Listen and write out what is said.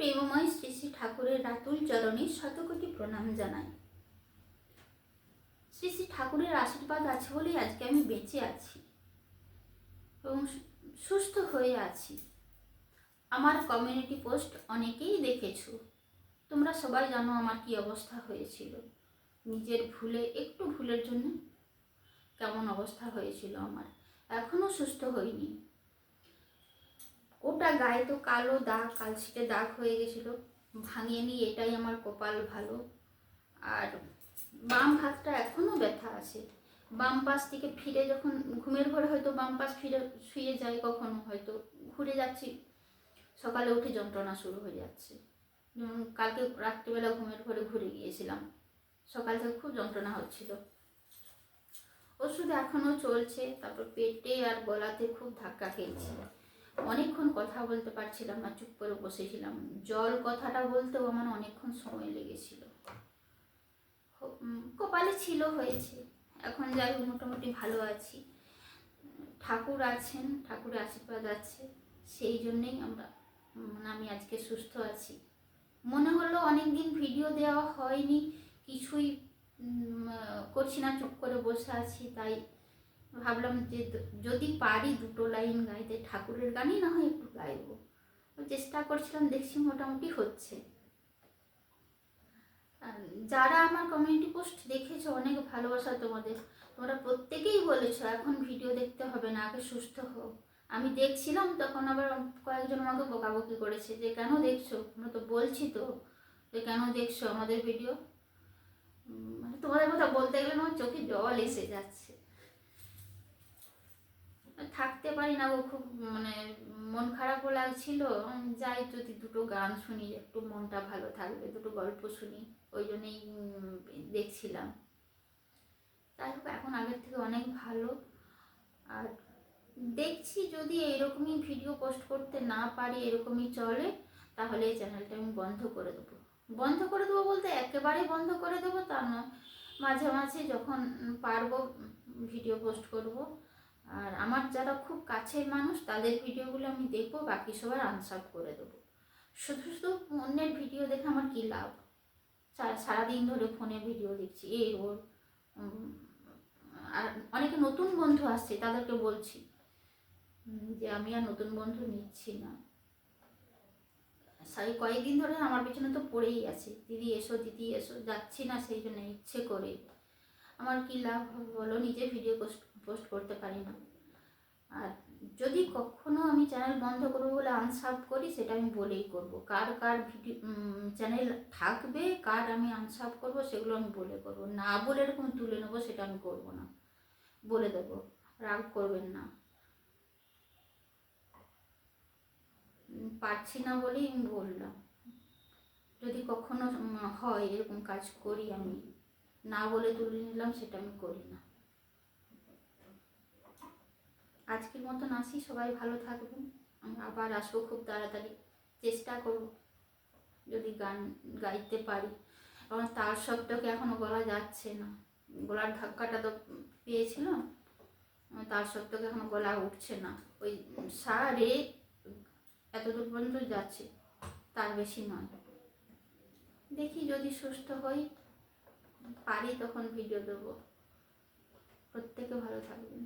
প্রেমময় শ্রী শ্রী ঠাকুরের রাতুল চরণে শতকোটি প্রণাম জানাই। শ্রী শ্রী ঠাকুরের আশীর্বাদ আছে বলেই আজকে আমি বেঁচে আছি এবং সুস্থ হয়ে আছি। আমার কমিউনিটি পোস্ট অনেকেই দেখেছো, তোমরা সবাই জানো আমার কি অবস্থা হয়েছিল। নিজের একটু ভুলের জন্য কেমন অবস্থা হয়েছিল আমার। এখনো সুস্থ হইনি। ওটা গায়ে তো কালো দাগ, কালশিটে দাগ হয়ে গেছিলো, ভাঙিয়ে নি, এটাই আমার কপাল ভালো। আর বাম হাতটা এখনো ব্যথা আছে। বাম পাশ থেকে ফিরে যখন ঘুমের ঘরে হয়তো বাম পাশ ফিরে শুয়ে যাই, কখনো হয়তো ঘুরে যাচ্ছি, সকালে উঠে যন্ত্রণা শুরু হয়ে যাচ্ছে। যেমন কালকে রাত্রিবেলা ঘুমের ঘরে ঘুরে গিয়েছিলাম, সকাল থেকে খুব যন্ত্রণা হচ্ছিল। ওষুধ এখনো চলছে। তারপর পেটে আর গলাতে খুব ধাক্কা খেয়েছি। অনেকক্ষণ কথা বলতে পারছিলাম না, চুপ করে বসেছিলাম। জল কথাটা বলতেও আমার অনেকক্ষণ সময় লেগেছিল। কপালে ছিল, হয়েছে। এখন যাই মোটামুটি ভালো আছি। ঠাকুর আছেন, ঠাকুরের আশীর্বাদ আছে, সেই জন্যেই আমি আজকে সুস্থ আছি। মনে হলো অনেকদিন ভিডিও দেওয়া হয়নি, কিছুই করছি না, চুপ করে বসে আছি। তাই ভাবলাম যে যদি পারি দুটো লাইন গাইতে, ঠাকুরের গানই না হয় একটু গাইবো। চেষ্টা করছিলাম, দেখছি মোটামুটি হচ্ছে। যারা আমার কমিউনিটি পোস্ট দেখেছো, অনেক ভালোবাসা তোমাদের। তোমরা প্রত্যেকেই বলেছো এখন ভিডিও দেখতে হবে না, আগে সুস্থ হও। আমি দেখছিলাম, তখন আবার কয়েকজন আমাকে বকাবকি করেছে যে কেন দেখছো, আমরা তো বলছি তো যে কেন দেখছো আমাদের ভিডিও। মানে তোমাদের কথা বলতে গেলে আমার চোখে জল এসে যাচ্ছে। থাকতে পারি না গো, খুব মানে মন খারাপও লাগছিল। যাই, যদি দুটো গান শুনি একটু মনটা ভালো থাকবে, দুটো গল্প শুনি, ওই জন্যই দেখছিলাম। তাই হোক, এখন আগের থেকে অনেক ভালো। আর দেখছি যদি এরকমই ভিডিও পোস্ট করতে না পারি, এরকমই চলে, তাহলে এই চ্যানেলটা আমি বন্ধ করে দেবো। বন্ধ করে দেবো বলতে একেবারে বন্ধ করে দেবো তা নয়, মাঝে মাঝে যখন পারবো ভিডিও পোস্ট করব। আর আমার যারা খুব কাছের মানুষ তাদের ভিডিওগুলো আমি দেখবো, বাকি সবার আনসাব করে দেবো। শুধু শুধু অন্যের ভিডিও দেখে আমার কী লাভ? সারাদিন ধরে ফোনে ভিডিও দেখছি এই ওর। আর অনেকে নতুন বন্ধু আসছে, তাদেরকে বলছি যে আমি আর নতুন বন্ধু নিচ্ছি না। কয়েকদিন ধরে আমার পেছনে তো পড়েই আছে, দিদি এসো দিদি এসো, যাচ্ছি না সেই জন্য ইচ্ছে করে। আমার কি লাভ বলো, নিজে ভিডিও পোস্ট করতে পারি না। আর যদি কখনো আমি চ্যানেল বন্ধ করবো বলে আনসাব করি, সেটা আমি বলেই করব। কার কার ভিডিও চ্যানেল থাকবে, কার আমি আনসাব করব, সেগুলো আমি বলে করব। না বলে এরকম তুলে নেবো, সেটা আমি করব না, বলে দেবো। রাগ করবেন না, পারছি না বলেই আমি বললাম। যদি কখনো হয় এরকম কাজ করি, আমি না বলে তুলে নিলাম, সেটা আমি করি না। আজকের মতন আসি, সবাই ভালো থাকবেন। আমি আবার আসবো খুব তাড়াতাড়ি, চেষ্টা করব যদি গান গাইতে পারি। কারণ তার শব্দকে এখনো গলা যাচ্ছে না, গলার ধাক্কাটা তো পেয়েছিলাম, তার শব্দকে এখনো গলা উঠছে না। ওই সা রে এতদূর পর্যন্ত যাচ্ছে, তার বেশি নয়। দেখি যদি সুস্থ হই, পারি তখন ভিডিও দেবো। প্রত্যেকে ভালো থাকবেন।